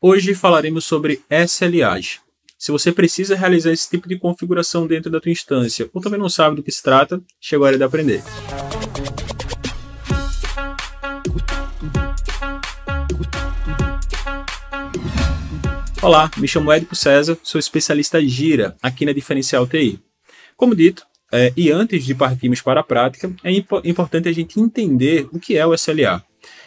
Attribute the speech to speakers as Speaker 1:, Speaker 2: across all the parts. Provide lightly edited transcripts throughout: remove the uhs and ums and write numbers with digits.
Speaker 1: Hoje falaremos sobre SLAs. Se você precisa realizar esse tipo de configuração dentro da tua instância ou também não sabe do que se trata, chegou a hora de aprender. Olá, me chamo Edipo César, sou especialista Gira aqui na Diferencial TI. Como dito, e antes de partirmos para a prática, é importante a gente entender o que é o SLA.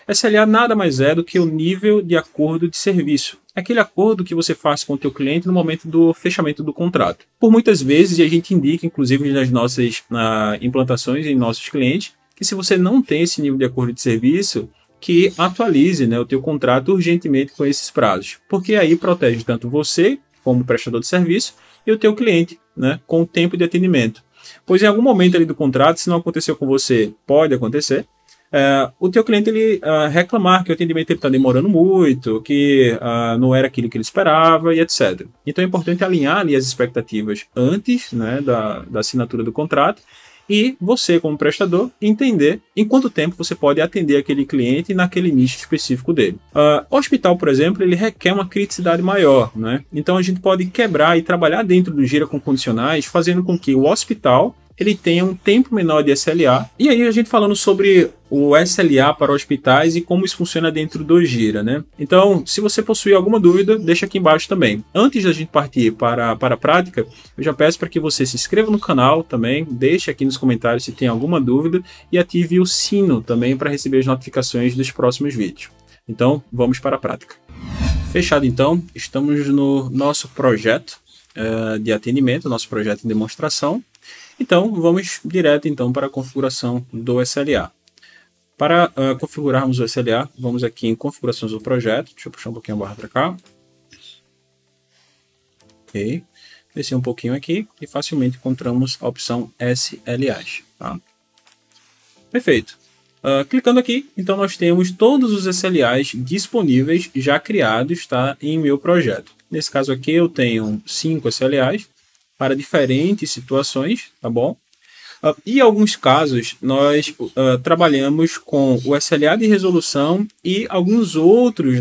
Speaker 1: SLA nada mais é do que o nível de acordo de serviço. Aquele acordo que você faz com o teu cliente no momento do fechamento do contrato. Por muitas vezes, e a gente indica, inclusive nas nossas implantações em nossos clientes, que se você não tem esse nível de acordo de serviço, que atualize o teu contrato urgentemente com esses prazos. Porque aí protege tanto você, como prestador de serviço, e o teu cliente, com o tempo de atendimento. Pois em algum momento ali do contrato, se não aconteceu com você, pode acontecer, o teu cliente ele reclamar que o atendimento está demorando muito, que não era aquilo que ele esperava e etc. Então é importante alinhar ali as expectativas antes da assinatura do contrato e você, como prestador, entender em quanto tempo você pode atender aquele cliente naquele nicho específico dele. O hospital, por exemplo, ele requer uma criticidade maior, Então a gente pode quebrar e trabalhar dentro do Gira com condicionais, fazendo com que o hospital ele tenha um tempo menor de SLA. E aí a gente falando sobre o SLA para hospitais e como isso funciona dentro do Gira, Então, se você possui alguma dúvida, deixa aqui embaixo também. Antes da gente partir para a prática, eu já peço para que você se inscreva no canal também, deixe aqui nos comentários se tem alguma dúvida e ative o sino também para receber as notificações dos próximos vídeos. Então, vamos para a prática. Fechado então, estamos no nosso projeto de atendimento, nosso projeto de demonstração. Então, vamos direto então para a configuração do SLA. Para configurarmos o SLA, vamos aqui em configurações do projeto. Deixa eu puxar um pouquinho a barra para cá. Ok. Descer um pouquinho aqui e facilmente encontramos a opção SLAs. Tá? Perfeito. Clicando aqui, então nós temos todos os SLAs disponíveis já criados, tá, em meu projeto. Nesse caso aqui eu tenho 5 SLAs. Para diferentes situações, tá bom? E em alguns casos, nós trabalhamos com o SLA de resolução e alguns outros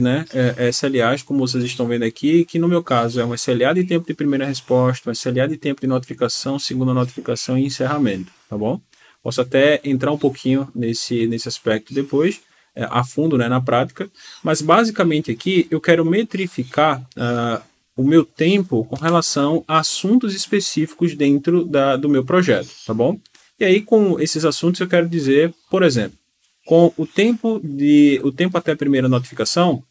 Speaker 1: SLAs, como vocês estão vendo aqui, que no meu caso é um SLA de tempo de primeira resposta, um SLA de tempo de notificação, segunda notificação e encerramento, tá bom? Posso até entrar um pouquinho nesse aspecto depois, a fundo na prática, mas basicamente aqui eu quero metrificar o meu tempo com relação a assuntos específicos dentro do meu projeto, tá bom? E aí com esses assuntos eu quero dizer, por exemplo, com o tempo até a primeira notificação,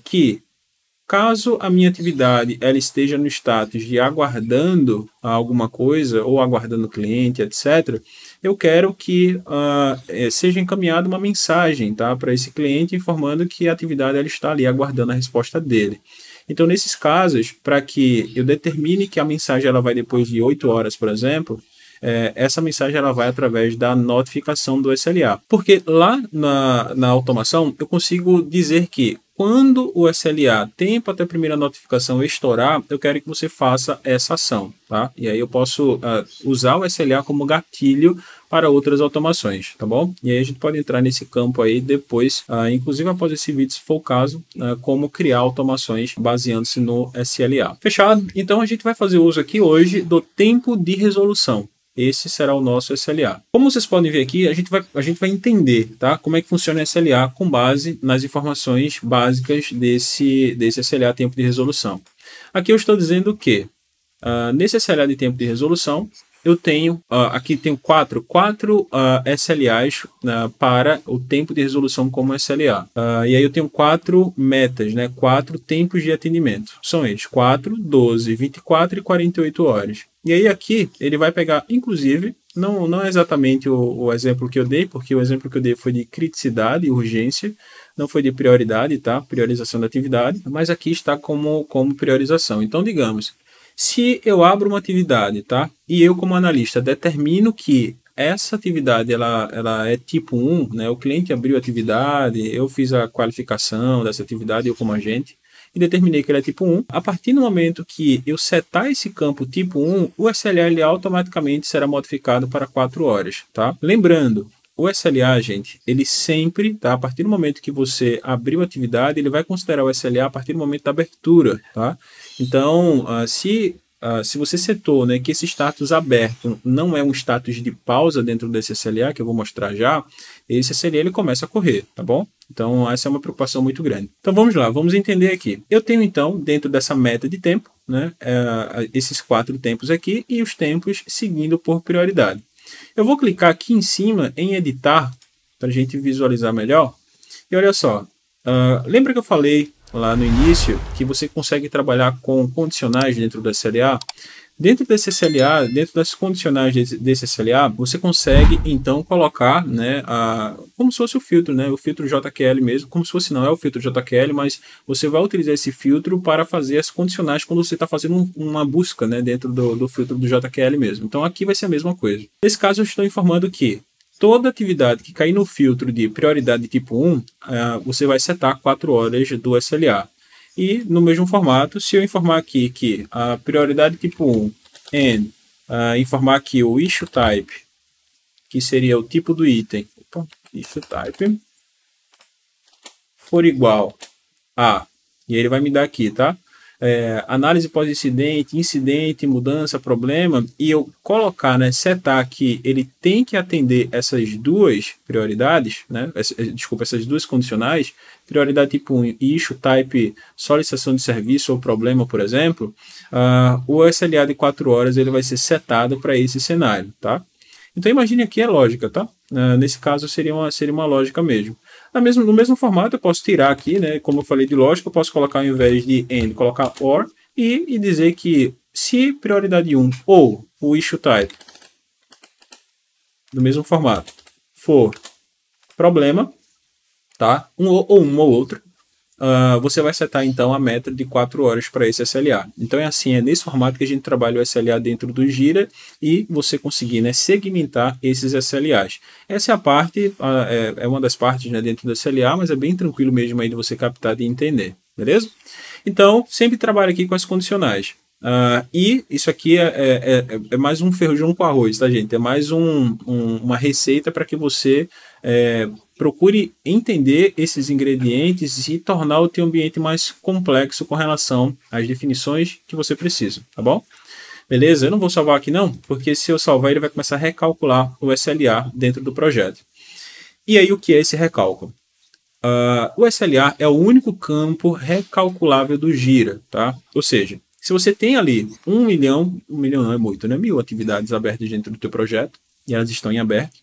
Speaker 1: que caso a minha atividade ela esteja no status de aguardando alguma coisa ou aguardando o cliente, etc., eu quero que seja encaminhada uma mensagem, tá, para esse cliente informando que a atividade ela está ali aguardando a resposta dele. Então, nesses casos, para que eu determine que a mensagem ela vai depois de 8 horas, por exemplo, essa mensagem ela vai através da notificação do SLA. Porque lá na automação, eu consigo dizer que quando o SLA, tempo até a primeira notificação, estourar, eu quero que você faça essa ação, tá? E aí eu posso usar o SLA como gatilho para outras automações, tá bom? E aí a gente pode entrar nesse campo aí depois, inclusive após esse vídeo, se for o caso, como criar automações baseando-se no SLA. Fechado? Então a gente vai fazer uso aqui hoje do tempo de resolução. Esse será o nosso SLA. Como vocês podem ver aqui, a gente vai entender, tá, como é que funciona o SLA com base nas informações básicas desse SLA tempo de resolução. Aqui eu estou dizendo que nesse SLA de tempo de resolução, eu tenho, aqui tenho quatro SLAs para o tempo de resolução como SLA. E aí eu tenho 4 metas, 4 tempos de atendimento. São eles 4, 12, 24 e 48 horas. E aí aqui ele vai pegar, inclusive, não é exatamente o exemplo que eu dei, porque o exemplo que eu dei foi de criticidade e urgência, não foi de prioridade, tá? Priorização da atividade, mas aqui está como priorização. Então, digamos, se eu abro uma atividade, tá? E eu, como analista, determino que essa atividade ela é tipo 1, o cliente abriu a atividade, eu fiz a qualificação dessa atividade, eu como agente, e determinei que ele é tipo 1. A partir do momento que eu setar esse campo tipo 1, o SLA ele automaticamente será modificado para 4 horas, tá? Lembrando, o SLA, gente, ele sempre, tá? A partir do momento que você abriu a atividade, ele vai considerar o SLA a partir do momento da abertura, tá? Então, se você setou, né, que esse status aberto não é um status de pausa dentro desse SLA, que eu vou mostrar já, esse SLA ele começa a correr, tá bom? Então, essa é uma preocupação muito grande. Então, vamos lá, vamos entender aqui. Eu tenho, então, dentro dessa meta de tempo, né, esses 4 tempos aqui e os tempos seguindo por prioridade. Eu vou clicar aqui em cima em editar, para a gente visualizar melhor. E olha só, lembra que eu falei lá no início que você consegue trabalhar com condicionais dentro do SLA? Dentro desse SLA, dentro das condicionais desse SLA, você consegue então colocar, né, como se fosse o filtro, né, o filtro JQL mesmo, como se fosse, não é o filtro JQL, mas você vai utilizar esse filtro para fazer as condicionais quando você está fazendo uma busca, né, dentro do filtro do JQL mesmo. Então aqui vai ser a mesma coisa. Nesse caso eu estou informando que toda atividade que cair no filtro de prioridade tipo 1, você vai setar 4 horas do SLA. E no mesmo formato, se eu informar aqui que a prioridade tipo 1 and informar aqui o issue type, que seria o tipo do item, issue type, for igual a, e ele vai me dar aqui, tá? Análise pós-incidente, incidente, mudança, problema, e eu colocar, né, setar que ele tem que atender essas duas prioridades, né, essas duas condicionais, prioridade tipo 1 e issue type solicitação de serviço ou problema, por exemplo, o SLA de 4 horas ele vai ser setado para esse cenário, tá? Então imagine aqui a lógica, tá? Nesse caso seria uma lógica mesmo. No mesmo formato eu posso tirar aqui, né? Como eu falei de lógica, eu posso colocar ao invés de AND, colocar OR e dizer que se prioridade 1 ou o issue type do mesmo formato for problema, tá? Ou uma ou outra, você vai setar então a meta de 4 horas para esse SLA. Então é nesse formato que a gente trabalha o SLA dentro do Gira e você conseguir, né, segmentar esses SLAs. Essa é a parte, é uma das partes, né, dentro do SLA, mas é bem tranquilo mesmo aí de você captar e entender, beleza? Então, sempre trabalho aqui com as condicionais. E isso aqui é mais um feijão com arroz, tá, gente? É mais uma receita para que você procure entender esses ingredientes e tornar o teu ambiente mais complexo com relação às definições que você precisa, tá bom? Beleza? Eu não vou salvar aqui não, porque se eu salvar ele vai começar a recalcular o SLA dentro do projeto. E aí o que é esse recálculo? O SLA é o único campo recalculável do Gira, tá? Ou seja, se você tem ali 1 milhão não é muito, né? 1000 atividades abertas dentro do teu projeto e elas estão em aberto,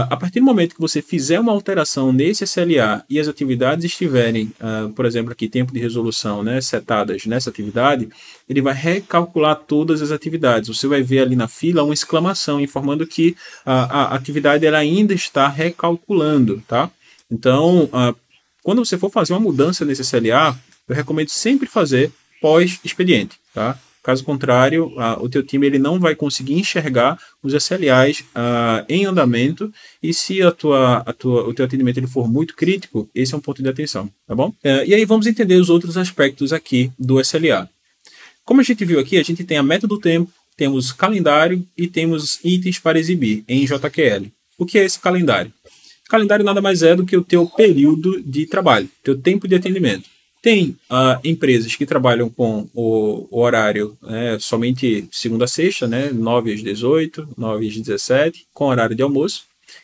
Speaker 1: a partir do momento que você fizer uma alteração nesse SLA e as atividades estiverem, por exemplo, aqui tempo de resolução, né, setadas nessa atividade, ele vai recalcular todas as atividades. Você vai ver ali na fila uma exclamação informando que a atividade ela ainda está recalculando, tá? Então, quando você for fazer uma mudança nesse SLA, eu recomendo sempre fazer pós-expediente, tá? Caso contrário, o teu time ele não vai conseguir enxergar os SLAs em andamento e se o teu atendimento ele for muito crítico, esse é um ponto de atenção, tá bom? E aí vamos entender os outros aspectos aqui do SLA. Como a gente viu aqui, a gente tem a meta do tempo, temos calendário e temos itens para exibir em JQL. O que é esse calendário? Calendário nada mais é do que o teu período de trabalho, teu tempo de atendimento. Tem empresas que trabalham com o horário somente segunda a sexta, né, 9 às 18, 9 às 17, com horário de almoço.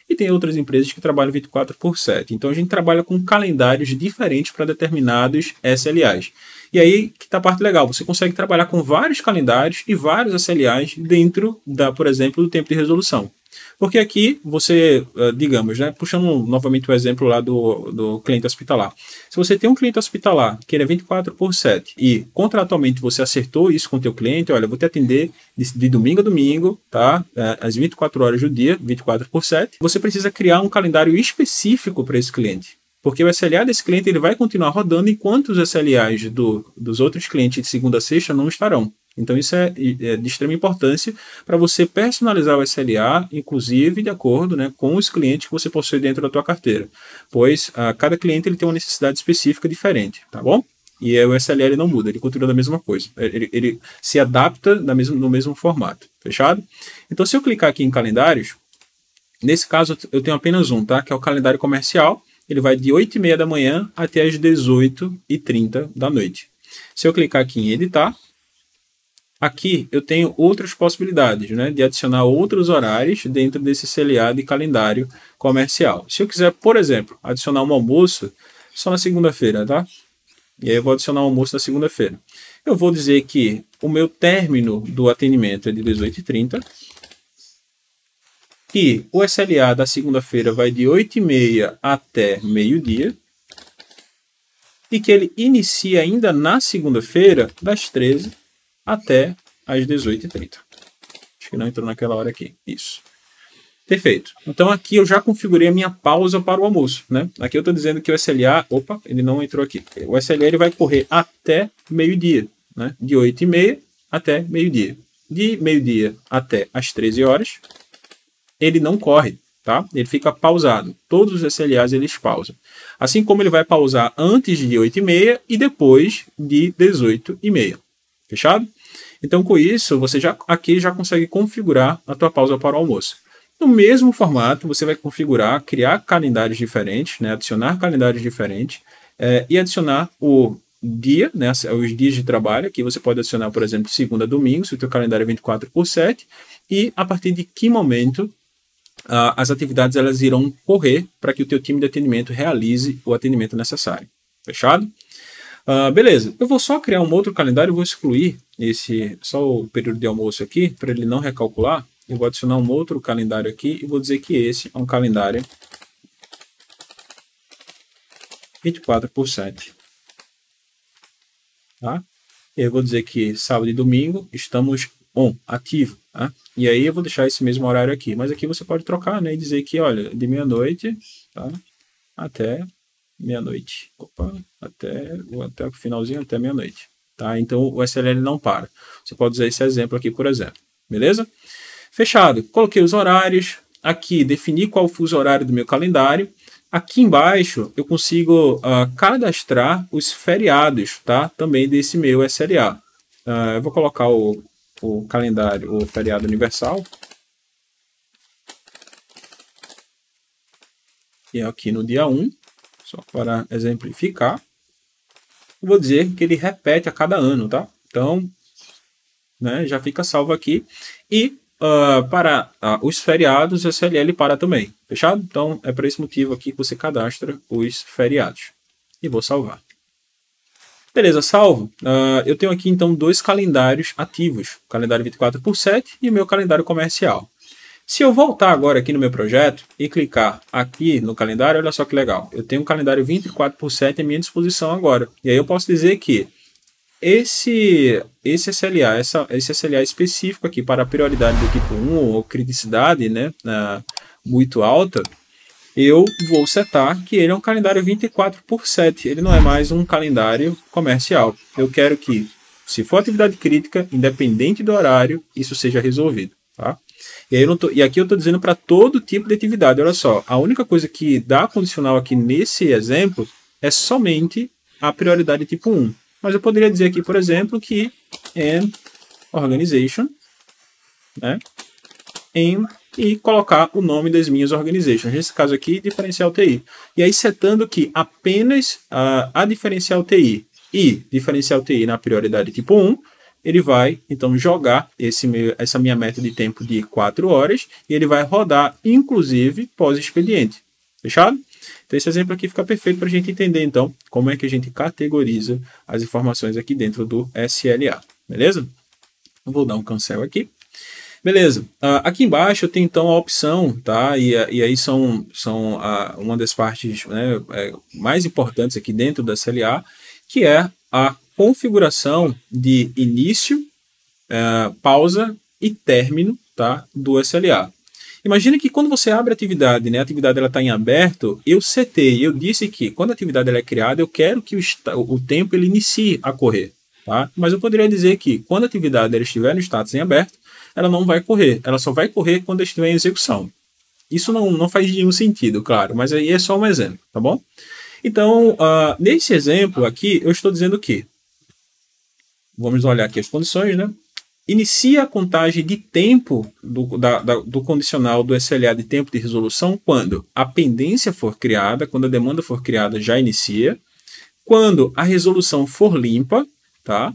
Speaker 1: E tem outras empresas que trabalham 24/7. Então a gente trabalha com calendários diferentes para determinados SLAs. E aí que está a parte legal, você consegue trabalhar com vários calendários e vários SLAs dentro, por exemplo, do tempo de resolução. Porque aqui você, digamos, né, puxando novamente o exemplo lá do cliente hospitalar. Se você tem um cliente hospitalar que ele é 24/7 e contratualmente você acertou isso com o teu cliente, olha, eu vou te atender de domingo a domingo, tá? Às 24 horas do dia, 24/7. Você precisa criar um calendário específico para esse cliente. Porque o SLA desse cliente ele vai continuar rodando enquanto os SLAs dos outros clientes de segunda a sexta não estarão. Então isso é de extrema importância para você personalizar o SLA, inclusive de acordo, né, com os clientes que você possui dentro da tua carteira. Pois cada cliente ele tem uma necessidade específica diferente, tá bom? E o SLA ele não muda, ele continua da mesma coisa. Ele se adapta no mesmo formato, fechado? Então se eu clicar aqui em calendários, Nesse caso, eu tenho apenas um, tá? Que é o calendário comercial. Ele vai de 8h30 da manhã até as 18h30 da noite. Se eu clicar aqui em editar, aqui eu tenho outras possibilidades, né? De adicionar outros horários dentro desse CLA de calendário comercial. Se eu quiser, por exemplo, adicionar um almoço só na segunda-feira, tá? E aí eu vou adicionar um almoço na segunda-feira. Eu vou dizer que o meu término do atendimento é de 18h30. Que o SLA da segunda-feira vai de 8h30 até meio-dia. E que ele inicia ainda na segunda-feira, das 13 até as 18h30. Acho que não entrou naquela hora aqui. Isso. Perfeito. Então aqui eu já configurei a minha pausa para o almoço, né? Aqui eu estou dizendo que o SLA... Opa, ele não entrou aqui. O SLA ele vai correr até meio-dia, né? De 8h30 até meio-dia. De meio-dia até as 13 horas, ele não corre, tá? Ele fica pausado. Todos os SLAs eles pausam. Assim como ele vai pausar antes de 8h30 e depois de 18h30. Fechado? Então com isso, você aqui já consegue configurar a tua pausa para o almoço. No mesmo formato, você vai configurar, criar calendários diferentes, né? Adicionar calendários diferentes e adicionar o dia, né? Os dias de trabalho. Aqui você pode adicionar, por exemplo, segunda a domingo, se o teu calendário é 24/7, e a partir de que momento as atividades elas irão correr para que o teu time de atendimento realize o atendimento necessário. Fechado? Beleza, eu vou só criar um outro calendário, vou excluir só o período de almoço aqui, para ele não recalcular. Eu vou adicionar um outro calendário aqui e vou dizer que esse é um calendário 24/7. Tá? E eu vou dizer que sábado e domingo estamos ativo. Tá? E aí eu vou deixar esse mesmo horário aqui. Mas aqui você pode trocar, né? E dizer que, olha, de meia-noite, tá? Até meia-noite. Opa, até o finalzinho, até meia-noite. Tá? Então o SLL não para. Você pode usar esse exemplo aqui, por exemplo. Beleza? Fechado. Coloquei os horários. Aqui, defini qual o fuso horário do meu calendário. Aqui embaixo, eu consigo cadastrar os feriados, tá? Também desse meu SLA. Eu vou colocar o calendário, o feriado universal. E aqui no dia 1, só para exemplificar. Eu vou dizer que ele repete a cada ano, tá? Então, né, já fica salvo aqui. E para os feriados, o SLL para também. Fechado? Então, é por esse motivo aqui que você cadastra os feriados. E vou salvar. Beleza, salvo. Eu tenho aqui, então, dois calendários ativos. O calendário 24/7 e o meu calendário comercial. Se eu voltar agora aqui no meu projeto e clicar aqui no calendário, olha só que legal. Eu tenho um calendário 24/7 à minha disposição agora. E aí eu posso dizer que esse SLA específico aqui para a prioridade do tipo 1 ou criticidade, né, muito alta, eu vou setar que ele é um calendário 24/7. Ele não é mais um calendário comercial. Eu quero que, se for atividade crítica, independente do horário, isso seja resolvido. Tá? E aqui eu estou dizendo para todo tipo de atividade. Olha só, a única coisa que dá condicional aqui nesse exemplo é somente a prioridade tipo 1. Mas eu poderia dizer aqui, por exemplo, que an organization, né, e colocar o nome das minhas organizations. Nesse caso aqui, diferencial TI. E aí setando que apenas a diferencial TI e diferencial TI na prioridade tipo 1, ele vai, então, jogar essa minha meta de tempo de 4 horas e ele vai rodar, inclusive, pós-expediente. Fechado? Então, esse exemplo aqui fica perfeito para a gente entender, então, como é que a gente categoriza as informações aqui dentro do SLA. Beleza? Eu vou dar um cancel aqui. Beleza. Aqui embaixo eu tenho, então, a opção, tá? E aí são uma das partes, né, mais importantes aqui dentro da SLA, que é a configuração de início, pausa e término, tá, do SLA. Imagina que quando você abre a atividade, né, a atividade está em aberto, eu disse que quando a atividade ela é criada, eu quero que o tempo ele inicie a correr. Tá? Mas eu poderia dizer que quando a atividade ela estiver no status em aberto, ela não vai correr, ela só vai correr quando estiver em execução. Isso não faz nenhum sentido, claro, mas aí é só um exemplo, tá bom? Então, nesse exemplo aqui, eu estou dizendo que, vamos olhar aqui as condições, né? inicia a contagem de tempo do condicional do SLA de tempo de resolução quando a pendência for criada, quando a demanda for criada, já inicia. Quando a resolução for limpa, tá?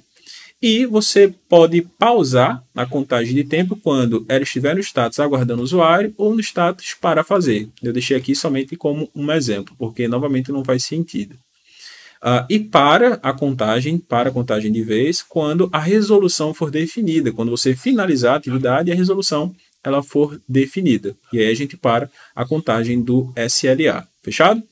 Speaker 1: E você pode pausar a contagem de tempo quando ela estiver no status aguardando o usuário ou no status para fazer. Eu deixei aqui somente como um exemplo, porque novamente não faz sentido. E para a contagem de vez, quando a resolução for definida, quando você finalizar a atividade e a resolução ela for definida. E aí a gente para a contagem do SLA. Fechado?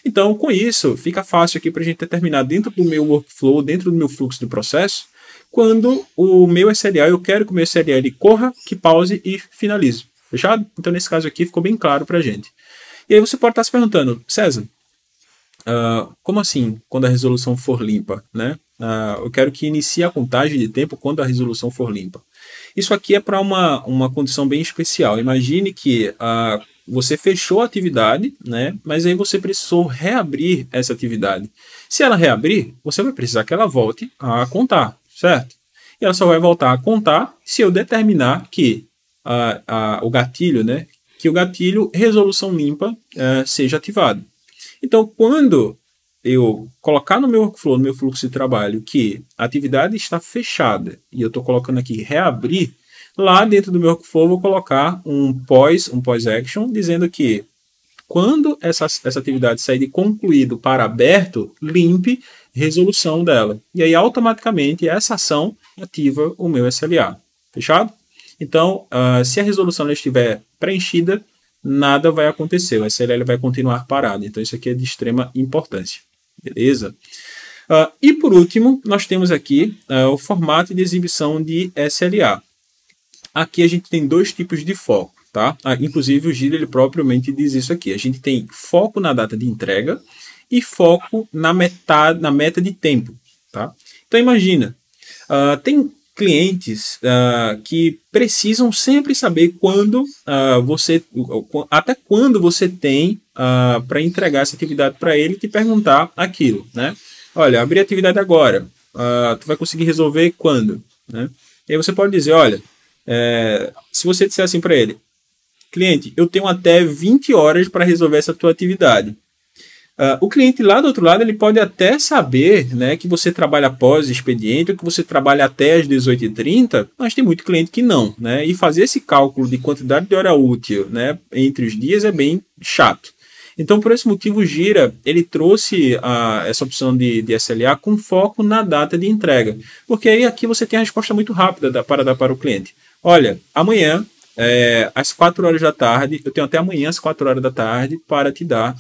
Speaker 1: Então, com isso, fica fácil aqui para a gente determinar dentro do meu workflow, dentro do meu fluxo de processo, quando o meu SLA, eu quero que o meu SLA ele corra, que pause e finalize. Fechado? Então, nesse caso aqui, ficou bem claro para a gente. E aí você pode estar se perguntando, César, como assim, quando a resolução for limpa, né? Eu quero que inicie a contagem de tempo quando a resolução for limpa. Isso aqui é para uma condição bem especial. Imagine que você fechou a atividade, né? Mas aí você precisou reabrir essa atividade. Se ela reabrir, você vai precisar que ela volte a contar, certo? E ela só vai voltar a contar se eu determinar que o gatilho, né? Que o gatilho resolução limpa seja ativado. Então, quando eu colocar no meu workflow, no meu fluxo de trabalho, que a atividade está fechada e eu estou colocando aqui reabrir, lá dentro do meu workflow eu vou colocar um pós-action, dizendo que quando essa atividade sair de concluído para aberto, limpe resolução dela. E aí, automaticamente, essa ação ativa o meu SLA. Fechado? Então, se a resolução estiver preenchida, nada vai acontecer, o SLA vai continuar parado. Então, isso aqui é de extrema importância. Beleza? E por último, nós temos aqui o formato de exibição de SLA. Aqui a gente tem dois tipos de foco, tá? Inclusive o Gira ele propriamente diz isso aqui. A gente tem foco na data de entrega e foco na meta de tempo, tá? Então imagina, tem clientes que precisam sempre saber até quando você tem para entregar essa atividade para ele e te perguntar aquilo, né? Olha, abri a atividade agora, tu vai conseguir resolver quando, né? E aí você pode dizer, olha, se você disser assim para ele, cliente, eu tenho até 20 horas para resolver essa tua atividade. O cliente lá do outro lado ele pode até saber, né, que você trabalha após expediente ou que você trabalha até as 18h30, mas tem muito cliente que não, né? E fazer esse cálculo de quantidade de hora útil, né, entre os dias é bem chato. Então, por esse motivo, o Gira ele trouxe essa opção de SLA com foco na data de entrega, porque aí aqui você tem a resposta muito rápida para dar para o cliente. Olha, amanhã às 4 horas da tarde, eu tenho até amanhã às 4 horas da tarde para te dar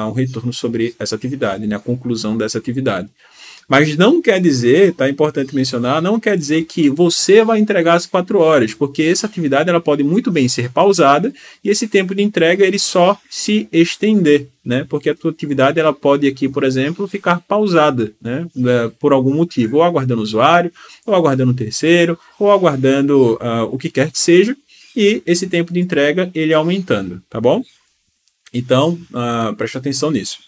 Speaker 1: um retorno sobre essa atividade, né, a conclusão dessa atividade. Mas não quer dizer, tá importante mencionar, não quer dizer que você vai entregar às 4 horas, porque essa atividade ela pode muito bem ser pausada e esse tempo de entrega ele só se estender, né? Porque a tua atividade ela pode aqui, por exemplo, ficar pausada, né? Por algum motivo, ou aguardando o usuário, ou aguardando o terceiro, ou aguardando o que quer que seja, e esse tempo de entrega ele aumentando, tá bom? Então, preste atenção nisso.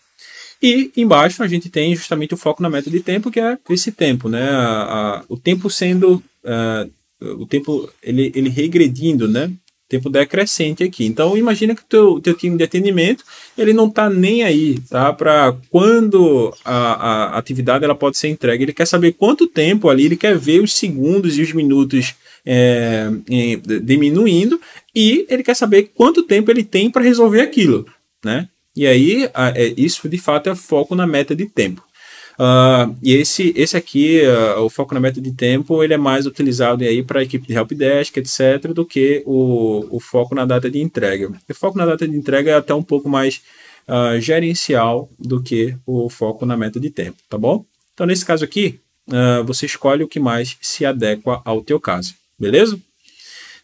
Speaker 1: E embaixo a gente tem justamente o foco na meta de tempo, que é esse tempo, né? O tempo sendo, o tempo ele regredindo, né? Tempo decrescente aqui. Então imagina que o teu time de atendimento ele não está nem aí, tá? Para quando a atividade ela pode ser entregue. Ele quer saber quanto tempo ali, ele quer ver os segundos e os minutos diminuindo e ele quer saber quanto tempo ele tem para resolver aquilo, né? E aí, isso de fato é foco na meta de tempo. E esse aqui, o foco na meta de tempo, ele é mais utilizado para a equipe de helpdesk, etc., do que o foco na data de entrega. O foco na data de entrega é até um pouco mais gerencial do que o foco na meta de tempo, tá bom? Então, nesse caso aqui, você escolhe o que mais se adequa ao teu caso, beleza?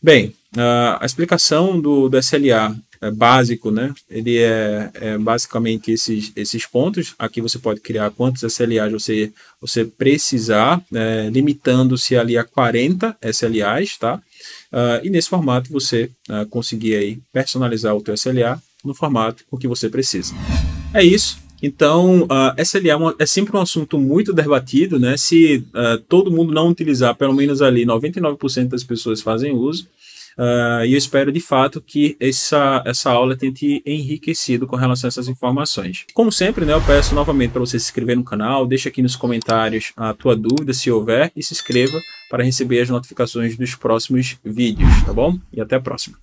Speaker 1: Bem, a explicação do SLA básico, né? Ele é basicamente esses pontos. Aqui você pode criar quantos SLAs você precisar, limitando-se ali a 40 SLAs, tá? E nesse formato você conseguir aí personalizar o teu SLA no formato o que você precisa. É isso. Então, SLA é sempre um assunto muito debatido, né? Se todo mundo não utilizar, pelo menos ali 99% das pessoas fazem uso. E eu espero de fato que essa aula tenha te enriquecido com relação a essas informações. Como sempre, né, eu peço novamente para você se inscrever no canal, deixa aqui nos comentários a tua dúvida, se houver, e se inscreva para receber as notificações dos próximos vídeos, tá bom? E até a próxima.